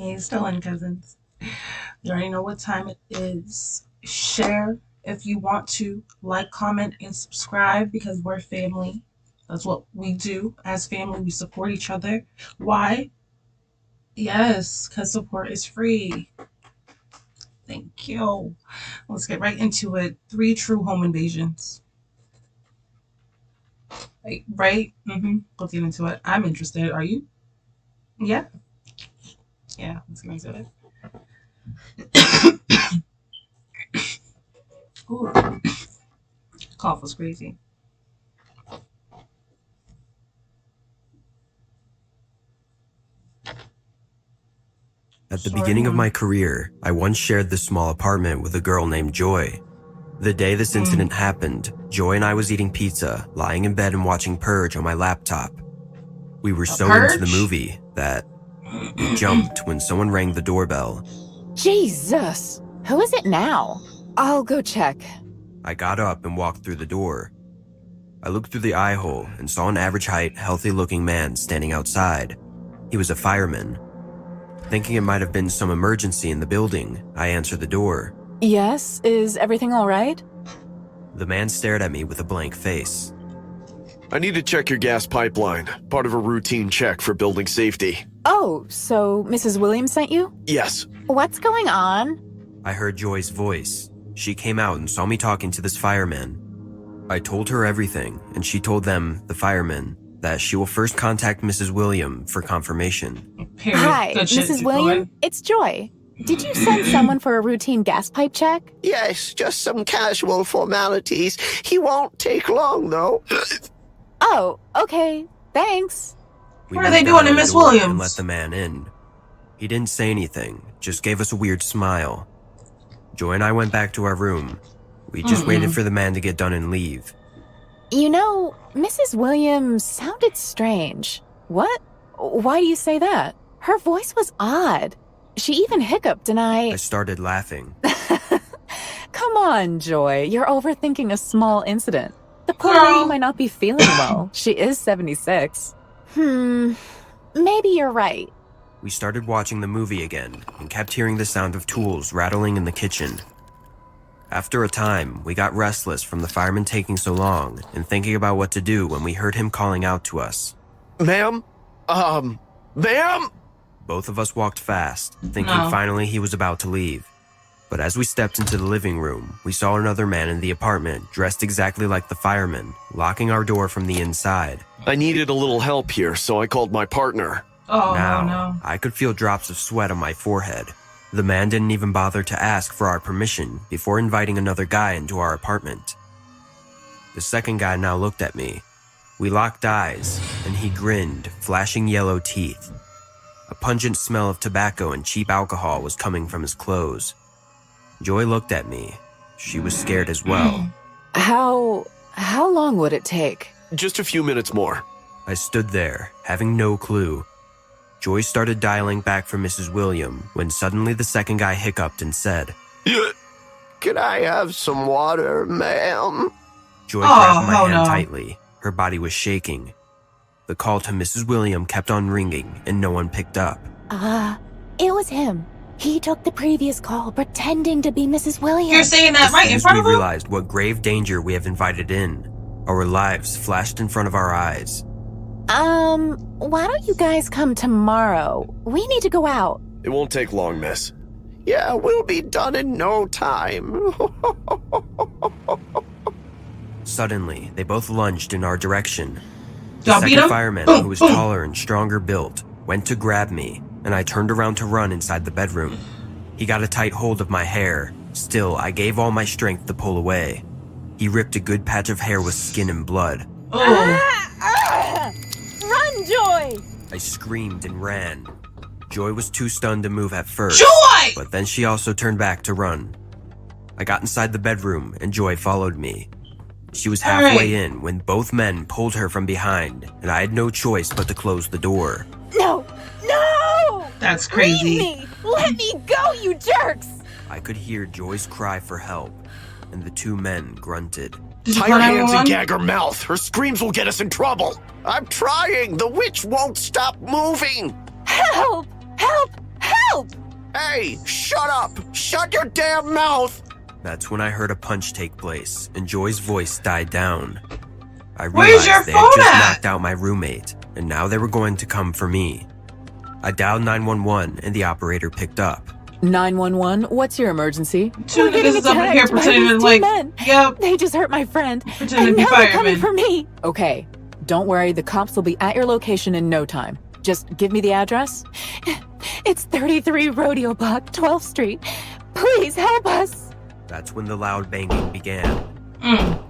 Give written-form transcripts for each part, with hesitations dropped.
Hey, still in cousins. You already know what time it is. Share if you want to. Like, comment, and subscribe because we're family. That's what we do. As family, we support each other. Why? Yes, because support is free. Thank you. Let's get right into it. Three true home invasions. Right? Let's get into it. I'm interested. Are you? Yeah? Yeah, let's get into it. Ooh, cough was crazy. At the Sorry, beginning of my Mom. career, I once shared this small apartment with a girl named Joy. The day this incident happened, Joy and I was eating pizza, lying in bed and watching Purge on my laptop. We were A so into the purge? movie that we jumped when someone rang the doorbell. Jesus! Who is it now? I'll go check. I got up and walked through the door. I looked through the eye hole and saw an average height, healthy-looking man standing outside. He was a fireman. Thinking it might have been some emergency in the building, I answered the door. Yes, is everything all right? The man stared at me with a blank face. I need to check your gas pipeline, part of a routine check for building safety. Oh, so Mrs. Williams sent you? Yes. What's going on? I heard Joy's voice. She came out and saw me talking to this fireman. I told her everything, and she told them, the firemen, that she will first contact Mrs. William for confirmation. Period. Hi, Good shit, Mrs. Joy. William. It's Joy. Did you send someone for a routine gas pipe check? Yes, just some casual formalities. He won't take long, though. Oh, okay. Thanks. We What are moved they doing down to the Miss door Williams? And let the man in. He didn't say anything, just gave us a weird smile. Joy and I went back to our room. We just waited for the man to get done and leave. You know, Mrs. Williams sounded strange. What? Why do you say that? Her voice was odd. She even hiccuped and I started laughing. Come on, Joy. You're overthinking a small incident. The poor Girl. lady might not be feeling well. She is 76. Maybe you're right. We started watching the movie again and kept hearing the sound of tools rattling in the kitchen. After a time, we got restless from the fireman taking so long and thinking about what to do when we heard him calling out to us. Ma'am? Ma'am? Both of us walked fast, thinking No. finally he was about to leave. But as we stepped into the living room, we saw another man in the apartment dressed exactly like the fireman, locking our door from the inside. I needed a little help here, so I called my partner. Oh, Now, no. I could feel drops of sweat on my forehead. The man didn't even bother to ask for our permission before inviting another guy into our apartment. The second guy now looked at me. We locked eyes, and he grinned, flashing yellow teeth. A pungent smell of tobacco and cheap alcohol was coming from his clothes. Joy looked at me. She was scared as well. How long would it take? Just a few minutes more. I stood there, having no clue. Joy started dialing back for Mrs. William when suddenly the second guy hiccuped and said, Could I have some water, ma'am? Joy grabbed my oh, hand no. tightly. Her body was shaking. The call to Mrs. William kept on ringing and no one picked up. It was him. He took the previous call pretending to be Mrs. Williams. You're saying that As right soon in as front we of him? realized what grave danger we have invited in, our lives flashed in front of our eyes. Why don't you guys come tomorrow? We need to go out. It won't take long, miss. Yeah, we'll be done in no time. Suddenly, they both lunged in our direction. The Y'all beat second him? fireman, Boom, who was boom. taller and stronger built, went to grab me, and I turned around to run inside the bedroom. He got a tight hold of my hair. Still, I gave all my strength to pull away. He ripped a good patch of hair with skin and blood. Oh, Run, Joy! I screamed and ran. Joy was too stunned to move at first, Joy! but then she also turned back to run. I got inside the bedroom, and Joy followed me. She was halfway in when both men pulled her from behind, and I had no choice but to close the door. No! No! That's crazy. Leave me! Let me go, you jerks! I could hear Joy's cry for help, and the two men grunted. Did you Tie call her hands 911? and gag her mouth. Her screams will get us in trouble. I'm trying. The witch won't stop moving. Help! Help! Help! Hey, shut up! Shut your damn mouth! That's when I heard a punch take place, and Joy's voice died down. I Where's realized your they had phone just at? knocked out my roommate, and now they were going to come for me. I dialed 911, and the operator picked up. 911, what's your emergency? Two We're getting niggas up in here attacked by pretending these two like, men. yep, They just hurt my friend. pretending to And be now they're coming firemen. for me. Okay, don't worry. The cops will be at your location in no time. Just give me the address. It's 33 Rodeo Block, 12th Street. Please help us. That's when the loud banging began.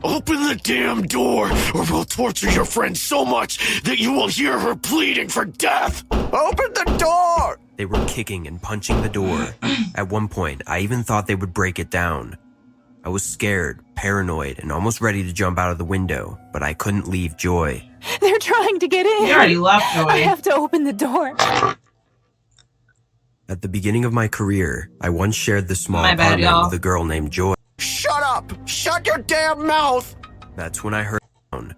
Open the damn door, or we'll torture your friend so much that you will hear her pleading for death! Open the door! They were kicking and punching the door. At one point, I even thought they would break it down. I was scared, paranoid, and almost ready to jump out of the window, but I couldn't leave Joy. They're trying to get in. You already left, I Joy. have to open the door. At the beginning of my career, I once shared the small My bad, apartment y'all. with a girl named Joy. Shut up! Shut your damn mouth! That's when I heard a sound.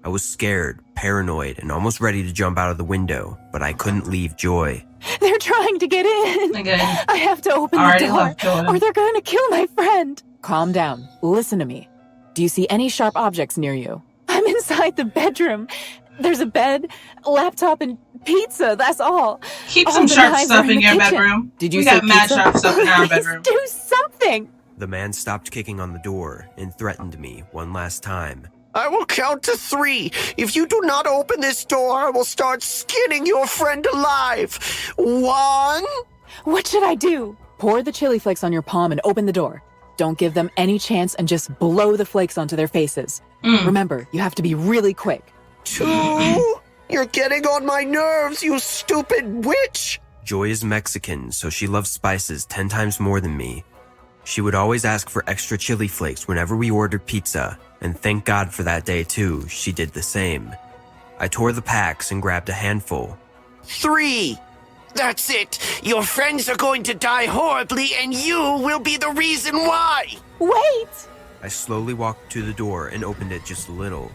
I was scared, paranoid, and almost ready to jump out of the window, but I couldn't leave Joy. They're trying to get in. Again, I have to open the already door, left, Joy. or they're going to kill my friend. Calm down. Listen to me. Do you see any sharp objects near you? I'm inside the bedroom. There's a bed, laptop, and pizza. That's all. keep All some the sharp knives stuff are in the your kitchen. bedroom. Did you We say got mad pizza? sharp stuff in our Please bedroom. do something. The man stopped kicking on the door and threatened me one last time. I will count to 3. If you do not open this door, I will start skinning your friend alive. 1. What should I do? Pour the chili flakes on your palm and open the door. Don't give them any chance and just blow the flakes onto their faces. Remember, you have to be really quick. 2. You're getting on my nerves, you stupid witch. Joy is Mexican, so she loves spices 10 times more than me. She would always ask for extra chili flakes whenever we ordered pizza, and thank God for that day too, she did the same. I tore the packs and grabbed a handful. 3. That's it. Your friends are going to die horribly, and you will be the reason why. Wait! I slowly walked to the door and opened it just a little.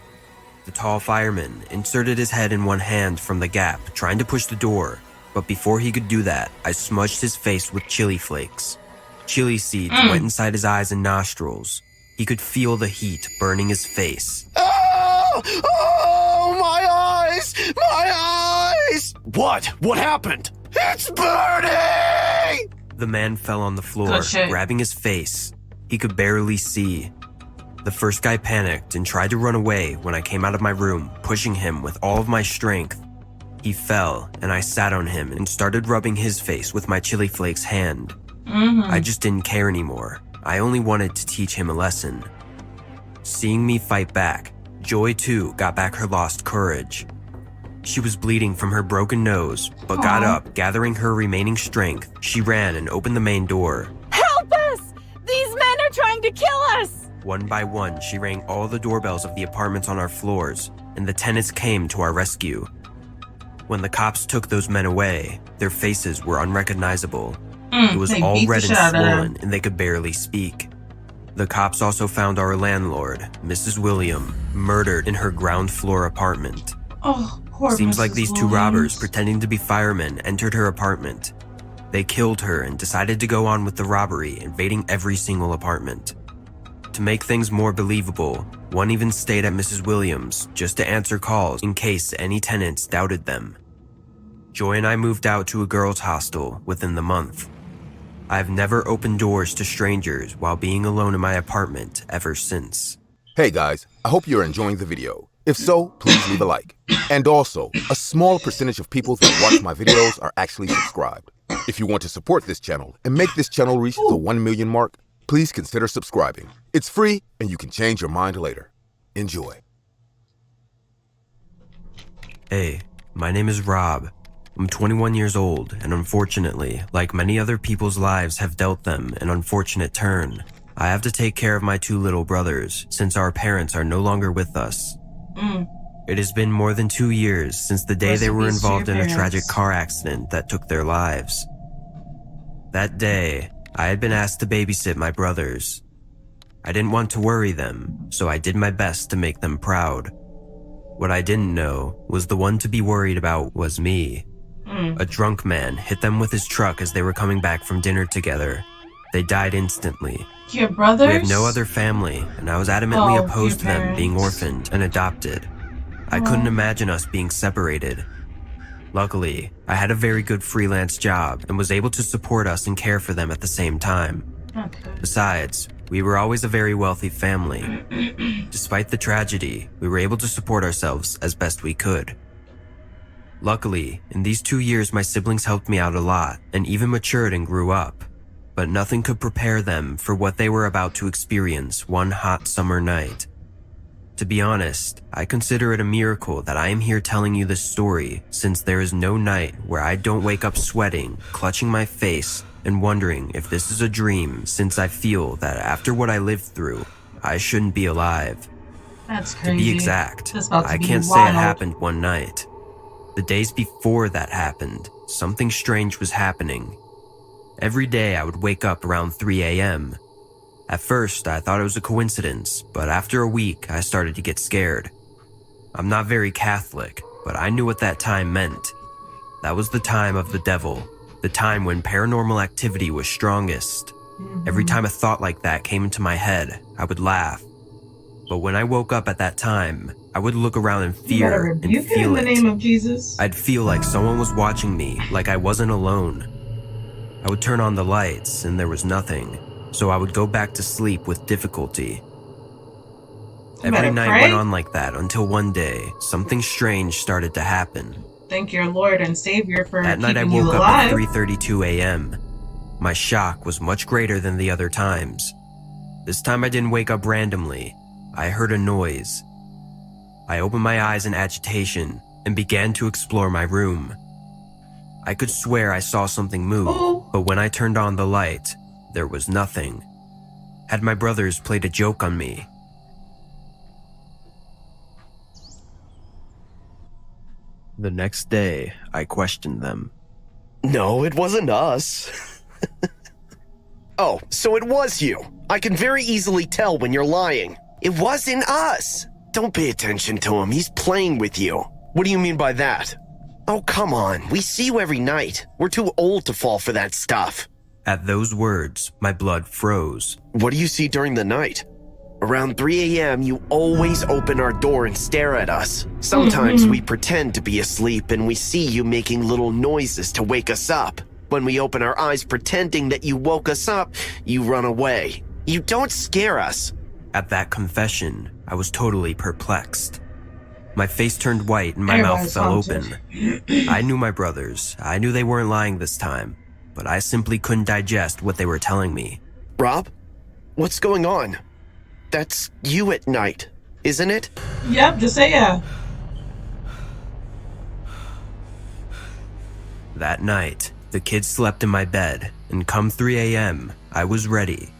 The tall fireman inserted his head in one hand from the gap, trying to push the door, but before he could do that, I smudged his face with chili flakes. Chili seeds went inside his eyes and nostrils. He could feel the heat burning his face. Oh, oh, my eyes! My eyes! What? What happened? It's burning! The man fell on the floor, Good shit. grabbing his face. He could barely see. The first guy panicked and tried to run away when I came out of my room, pushing him with all of my strength. He fell, and I sat on him and started rubbing his face with my chili flakes hand. I just didn't care anymore. I only wanted to teach him a lesson. Seeing me fight back, Joy too got back her lost courage. She was bleeding from her broken nose, but got up, gathering her remaining strength. She ran and opened the main door. Help us! These men are trying to kill us! One by one, she rang all the doorbells of the apartments on our floors, and the tenants came to our rescue. When the cops took those men away, their faces were unrecognizable. It was they all beat the red and shit out of them. swollen, and they could barely speak. The cops also found our landlord, Mrs. William, murdered in her ground floor apartment. Oh, poor Seems Mrs. like these two Williams. robbers pretending to be firemen entered her apartment. They killed her and decided to go on with the robbery, invading every single apartment. To make things more believable, one even stayed at Mrs. Williams just to answer calls in case any tenants doubted them. Joy and I moved out to a girls' hostel within the month. I've never opened doors to strangers while being alone in my apartment ever since. Hey guys, I hope you're enjoying the video. If so, please leave a like. And also, a small percentage of people that watch my videos are actually subscribed. If you want to support this channel and make this channel reach the 1 million mark, please consider subscribing. It's free and you can change your mind later. Enjoy. Hey, my name is Rob. I'm 21 years old, and unfortunately, like many other people's lives have dealt them an unfortunate turn, I have to take care of my 2 little brothers since our parents are no longer with us. It has been more than 2 years since the day Rest they in were peace to involved your in a parents. tragic car accident that took their lives. That day, I had been asked to babysit my brothers. I didn't want to worry them, so I did my best to make them proud. What I didn't know was the one to be worried about was me. A drunk man hit them with his truck as they were coming back from dinner together. They died instantly. Your brothers? We have no other family, and I was adamantly Oh, opposed to your them being parents. orphaned and adopted. I couldn't imagine us being separated. Luckily, I had a very good freelance job and was able to support us and care for them at the same time. Okay. Besides, we were always a very wealthy family. Despite the tragedy, we were able to support ourselves as best we could. Luckily, in these 2 years my siblings helped me out a lot and even matured and grew up. But nothing could prepare them for what they were about to experience one hot summer night. To be honest, I consider it a miracle that I am here telling you this story, since there is no night where I don't wake up sweating, clutching my face, and wondering if this is a dream, since I feel that after what I lived through, I shouldn't be alive. That's To crazy. be exact, That's about to I be can't say it wild. happened one night. The days before that happened, something strange was happening. Every day I would wake up around 3 a.m. At first, I thought it was a coincidence, but after a week, I started to get scared. I'm not very Catholic, but I knew what that time meant. That was the time of the devil, the time when paranormal activity was strongest. Every time a thought like that came into my head, I would laugh. But when I woke up at that time, I would look around in You better fear and rebuke it in feel the it. name of Jesus. I'd feel like someone was watching me, like I wasn't alone. I would turn on the lights and there was nothing, so I would go back to sleep with difficulty. You better Every night pray. went on like that until one day, something strange started to happen. Thank your Lord and Savior for That night I keeping you woke up at alive. 3:32 a.m. My shock was much greater than the other times. This time I didn't wake up randomly. I heard a noise. I opened my eyes in agitation and began to explore my room. I could swear I saw something move, Oh. but when I turned on the light, there was nothing. Had my brothers played a joke on me? The next day, I questioned them. No, it wasn't us. Oh, so it was you. I can very easily tell when you're lying. It wasn't us. Don't pay attention to him. He's playing with you. What do you mean by that? Oh, come on. We see you every night. We're too old to fall for that stuff. At those words, my blood froze. What do you see during the night? Around 3 a.m., you always open our door and stare at us. Sometimes we pretend to be asleep and we see you making little noises to wake us up. When we open our eyes pretending that you woke us up, you run away. You don't scare us. At that confession, I was totally perplexed. My face turned white and my Everybody's mouth fell haunted. open. I knew my brothers. I knew they weren't lying this time, but I simply couldn't digest what they were telling me. Rob, what's going on? That's you at night, isn't it? Yep, just say yeah. That night, the kids slept in my bed, and come 3 a.m., I was ready.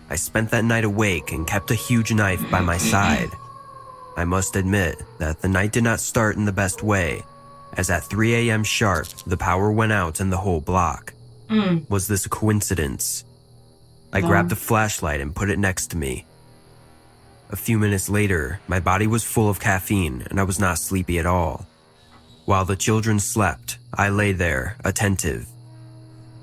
I spent that night awake and kept a huge knife by my side. I must admit that the night did not start in the best way, as at 3 a.m. sharp, the power went out in the whole block. Was this a coincidence? I No. grabbed a flashlight and put it next to me. A few minutes later, my body was full of caffeine and I was not sleepy at all. While the children slept, I lay there, attentive.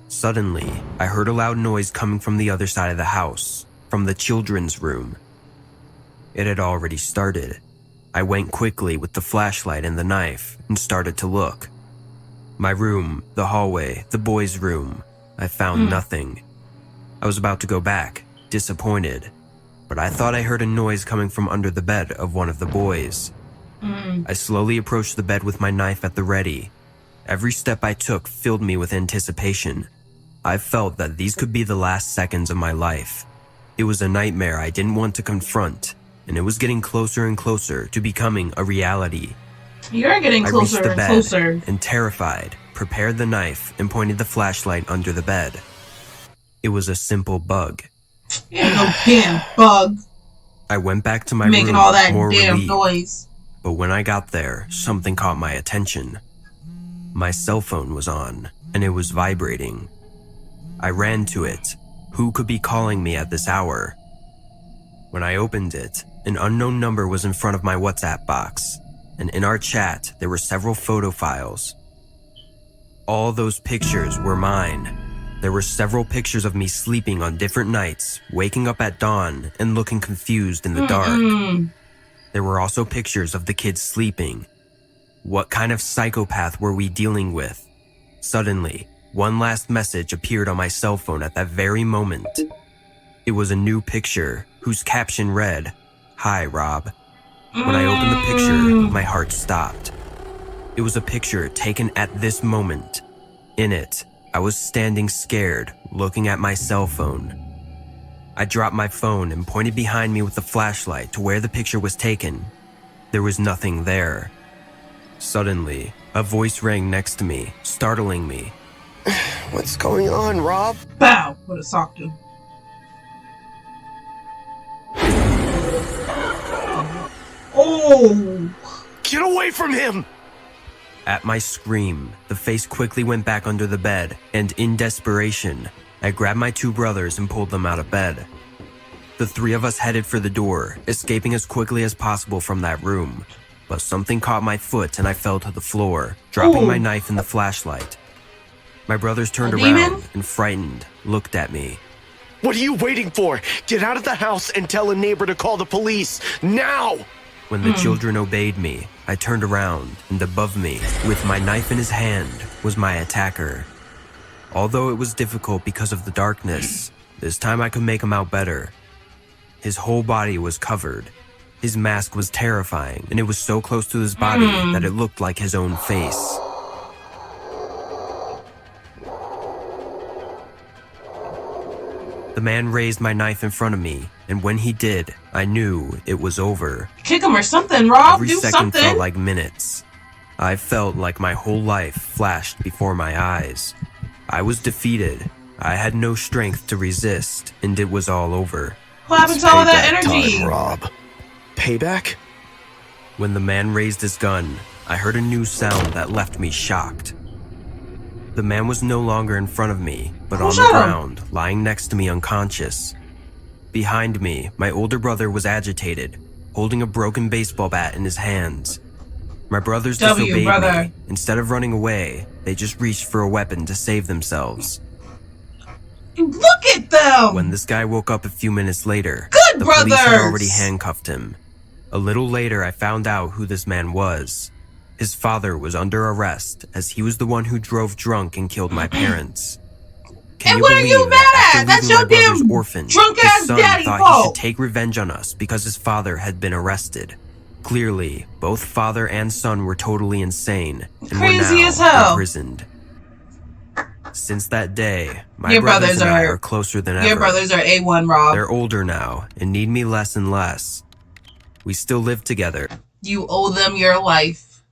Suddenly, I heard a loud noise coming from the other side of the house, from the children's room. It had already started. I went quickly with the flashlight and the knife and started to look. My room, the hallway, the boys' room. I found nothing. I was about to go back, disappointed, but I thought I heard a noise coming from under the bed of one of the boys. I slowly approached the bed with my knife at the ready. Every step I took filled me with anticipation. I felt that these could be the last seconds of my life. It was a nightmare I didn't want to confront, and it was getting closer and closer to becoming a reality. You're getting I reached closer the and bed closer. and, terrified, prepared the knife and pointed the flashlight under the bed. It was a simple bug. You ain't no damn bug I went back to my making room all that more damn relieved, noise. but when I got there, something caught my attention. My cell phone was on, and it was vibrating. I ran to it. Who could be calling me at this hour? When I opened it, an unknown number was in front of my WhatsApp box, and in our chat, there were several photo files. All those pictures were mine. There were several pictures of me sleeping on different nights, waking up at dawn, and looking confused in the dark. There were also pictures of the kids sleeping. What kind of psychopath were we dealing with? Suddenly, one last message appeared on my cell phone at that very moment. It was a new picture whose caption read, "Hi, Rob." When I opened the picture, my heart stopped. It was a picture taken at this moment. In it, I was standing scared, looking at my cell phone. I dropped my phone and pointed behind me with the flashlight to where the picture was taken. There was nothing there. Suddenly, a voice rang next to me, startling me. What's going on, Rob? Bow! Would have socked him. Oh! Get away from him! At my scream, the face quickly went back under the bed, and in desperation, I grabbed my two brothers and pulled them out of bed. The three of us headed for the door, escaping as quickly as possible from that room. But something caught my foot and I fell to the floor, dropping my knife and the flashlight. My brothers turned around and, frightened, looked at me. What are you waiting for? Get out of the house and tell a neighbor to call the police, now! When the children obeyed me, I turned around, and above me, with my knife in his hand, was my attacker. Although it was difficult because of the darkness, this time I could make him out better. His whole body was covered. His mask was terrifying, and it was so close to his body that it looked like his own face. The man raised my knife in front of me, and when he did, I knew it was over. Kick him or something, Rob. Every Do second something. felt like minutes. I felt like my whole life flashed before my eyes. I was defeated. I had no strength to resist, and it was all over. What happened to all of that Payback energy? time, Rob. Payback? When the man raised his gun, I heard a new sound that left me shocked. The man was no longer in front of me, but on the shot him? ground, lying next to me unconscious. Behind me, my older brother was agitated, holding a broken baseball bat in his hands. My brothers disobeyed brother. me. Instead of running away, they just reached for a weapon to save themselves. Look at them! When this guy woke up a few minutes later, Good the police had brothers! already handcuffed him. A little later, I found out who this man was. His father was under arrest, as he was the one who drove drunk and killed my parents. Can And you what are believe you mad that at? after That's leaving your my brother's damn orphan, drunk-ass his son daddy thought he fault. should take revenge on us because his father had been arrested? Clearly, both father and son were totally insane and Crazy were now as hell. imprisoned. Since that day, my Your brothers and I brothers are closer than ever. Your brothers are A1, Rob. They're older now and need me less and less. We still live together. You owe them your life.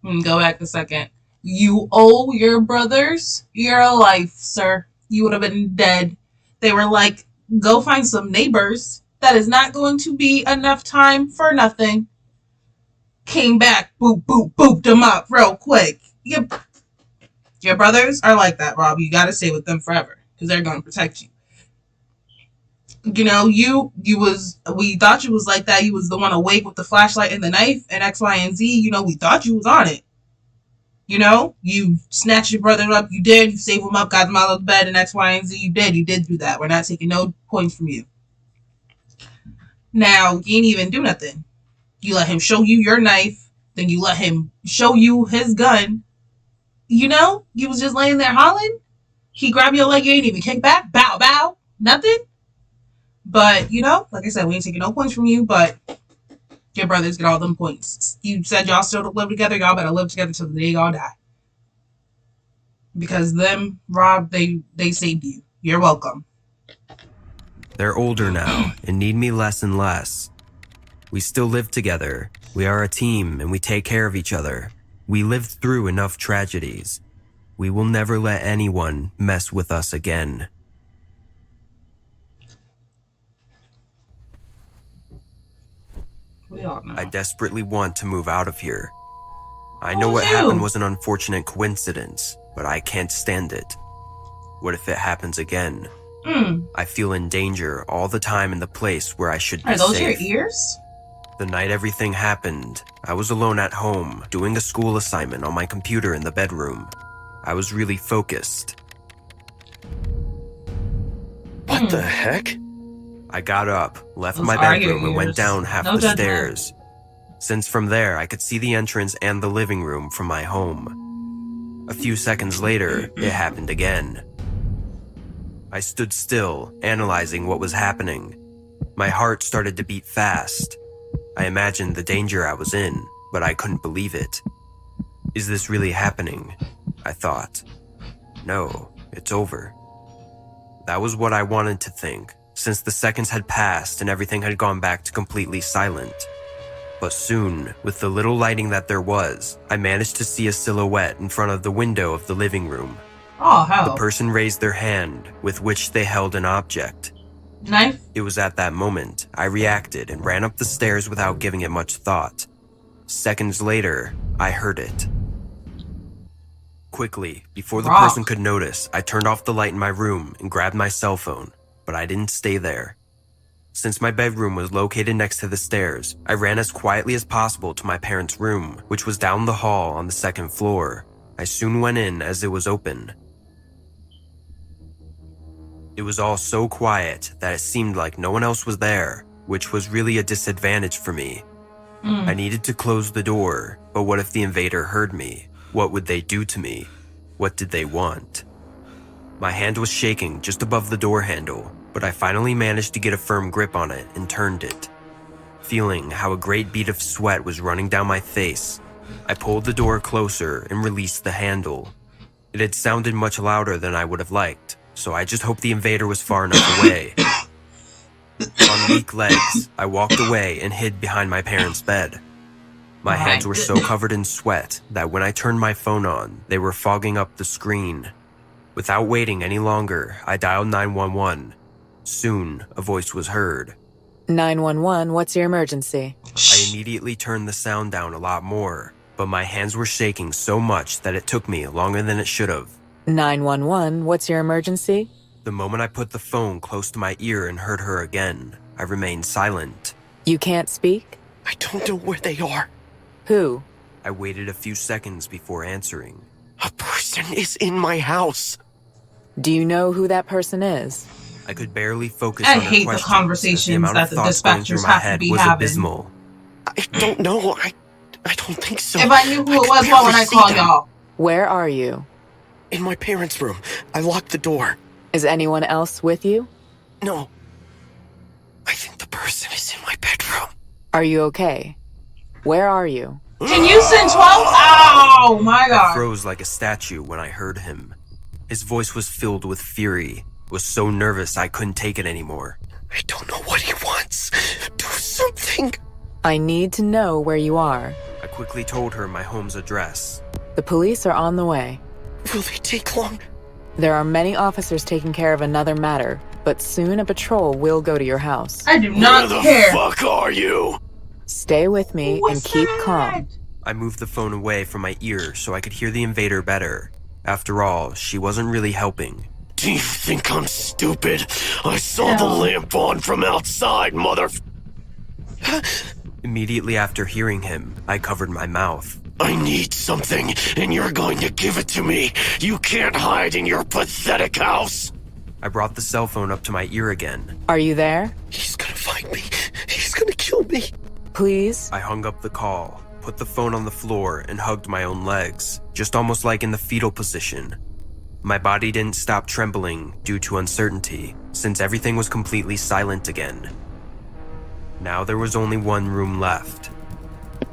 Go back a second. You owe your brothers your life, sir. You would have been dead. They were like, go find some neighbors. That is not going to be enough time for nothing. Came back, boop, boop, booped them up real quick. Your brothers are like that, Rob. You gotta stay with them forever because they're gonna protect you. You know, we thought you was like that. You was the one awake with the flashlight and the knife and X, Y, and Z. You know, we thought you was on it. You know, you snatched your brother up. You did. You saved him up, got him out of the bed and X, Y, and Z. You did. You did do that. We're not taking no points from you. Now, you didn't even do nothing. You let him show you your knife. Then you let him show you his gun. You know, you was just laying there hollering. He grabbed your leg. You ain't even kick back. Bow, bow. Nothing. But, you know, like I said, we ain't taking no points from you, but your brothers get all them points. You said y'all still live together. Y'all better live together till the day y'all die. Because them, Rob, they saved you. You're welcome. They're older now and need me less and less. We still live together. We are a team and we take care of each other. We lived through enough tragedies. We will never let anyone mess with us again. We all know. I desperately want to move out of here. I know Oh, what you. happened was an unfortunate coincidence, but I can't stand it. What if it happens again? I feel in danger all the time in the place where I should be Are those safe. your ears? The night everything happened, I was alone at home, doing a school assignment on my computer in the bedroom. I was really focused. What the heck? I got up, left Those my arguing bedroom, and went ears. down half No the judgment. stairs. Since from there, I could see the entrance and the living room from my home. A few seconds later, it happened again. I stood still, analyzing what was happening. My heart started to beat fast. I imagined the danger I was in, but I couldn't believe it. Is this really happening? I thought. No, it's over. That was what I wanted to think, since the seconds had passed and everything had gone back to completely silent. But soon, with the little lighting that there was, I managed to see a silhouette in front of the window of the living room. Oh, hell. The person raised their hand, with which they held an object. Knife? It was at that moment I reacted and ran up the stairs without giving it much thought. Seconds later, I heard it. Quickly, before the person could notice, I turned off the light in my room and grabbed my cell phone, but I didn't stay there. Since my bedroom was located next to the stairs, I ran as quietly as possible to my parents' room, which was down the hall on the second floor. I soon went in as it was open. It was all so quiet that it seemed like no one else was there, which was really a disadvantage for me. I needed to close the door, but what if the invader heard me? What would they do to me? What did they want? My hand was shaking just above the door handle, but I finally managed to get a firm grip on it and turned it. Feeling how a great bead of sweat was running down my face, I pulled the door closer and released the handle. It had sounded much louder than I would have liked, so I just hoped the invader was far enough away. On weak legs, I walked away and hid behind my parents' bed. My hands were so covered in sweat that when I turned my phone on, they were fogging up the screen. Without waiting any longer, I dialed 911. Soon, a voice was heard. 911, what's your emergency? I immediately turned the sound down a lot more, but my hands were shaking so much that it took me longer than it should have. 911, what's your emergency? The moment I put the phone close to my ear and heard her again, I remained silent. You can't speak? I don't know where they are. Who? I waited a few seconds before answering. A person is in my house. Do you know who that person is? I could barely focus I on her hate the questions, conversations as the amount that of the thoughts going dispatchers through my have to head be was having. abysmal. I don't know. I don't think so. If I knew who it could was, why would barely I see call them. y'all? Where are you? In my parents' room. I locked the door. Is anyone else with you? No. I think the person is in my bedroom. Are you okay? Where are you? Can you send 12? Oh my I god. froze like a statue when I heard him. His voice was filled with fury. I was so nervous I couldn't take it anymore. I don't know what he wants. Do something. I need to know where you are. I quickly told her my home's address. The police are on the way. Will they take long? There are many officers taking care of another matter, but soon a patrol will go to your house. I do Where not the care. fuck are you? Stay with me and What's keep that? calm. I moved the phone away from my ear so I could hear the invader better. After all, she wasn't really helping. Do you think I'm stupid? I saw the No. lamp on from outside, mother... Immediately after hearing him, I covered my mouth. I need something, and you're going to give it to me. You can't hide in your pathetic house. I brought the cell phone up to my ear again. Are you there? He's gonna find me. He's gonna kill me. Please? I hung up the call, put the phone on the floor, and hugged my own legs, just almost like in the fetal position. My body didn't stop trembling due to uncertainty, since everything was completely silent again. Now there was only one room left.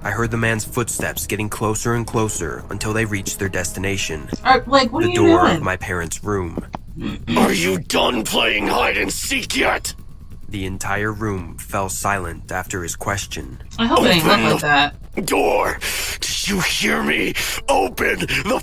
I heard the man's footsteps getting closer and closer until they reached their destination, Like, what are the you door doing? of my parents' room. Are you done playing hide and seek yet? The entire room fell silent after his question. I hope it ain't look like that. Door! Did you hear me? Open the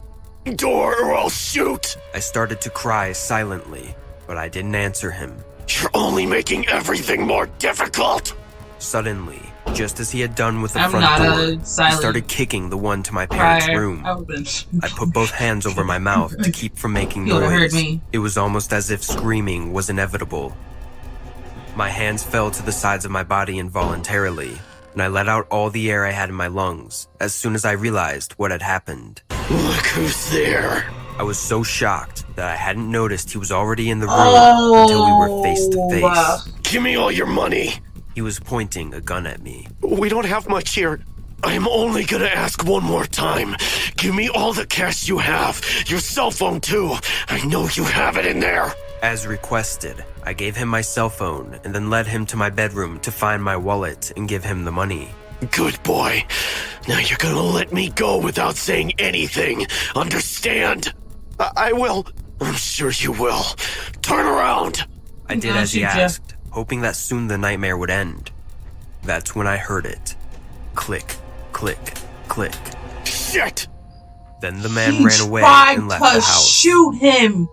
door or I'll shoot! I started to cry silently, but I didn't answer him. You're only making everything more difficult! Suddenly, just as he had done with the I'm front not door, a he silent started kicking the one to my parents' crier. room. I would've been. I put both hands over my mouth to keep from making You would've heard noise. me. It was almost as if screaming was inevitable. My hands fell to the sides of my body involuntarily, and I let out all the air I had in my lungs as soon as I realized what had happened. Look who's there! I was so shocked that I hadn't noticed he was already in the room until we were face to face. Give me all your money. He was pointing a gun at me. We don't have much here. I'm only gonna ask one more time. Give me all the cash you have. Your cell phone, too. I know you have it in there. As requested, I gave him my cell phone and then led him to my bedroom to find my wallet and give him the money. Good boy. Now you're gonna let me go without saying anything. Understand? I will. I'm sure you will. Turn around. I did as he asked, hoping that soon the nightmare would end. That's when I heard it. Click, click, click. Shit! Then the man ran away and left the house. Shoot him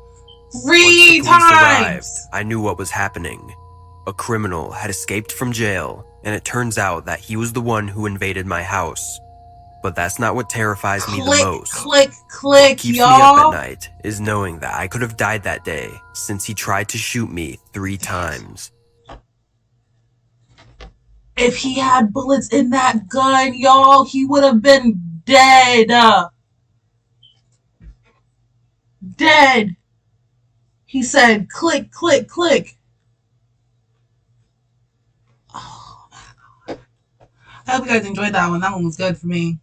3 Once the police times. arrived, I knew what was happening. A criminal had escaped from jail, and it turns out that he was the one who invaded my house. But that's not what terrifies me the most. Click, What keeps me up y'all. at night is knowing that I could have died that day since he tried to shoot me 3 times. If he had bullets in that gun, y'all, he would have been dead. Dead. He said, click, click, click. Oh, my God. I hope you guys enjoyed that one. That one was good for me.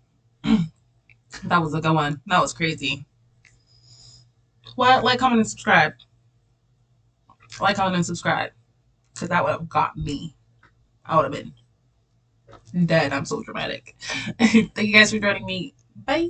That was a good one. That was crazy. What? Like, comment, and subscribe. Like, comment, and subscribe. Because that would have got me. I would have been dead. I'm so dramatic. Thank you guys for joining me. Bye.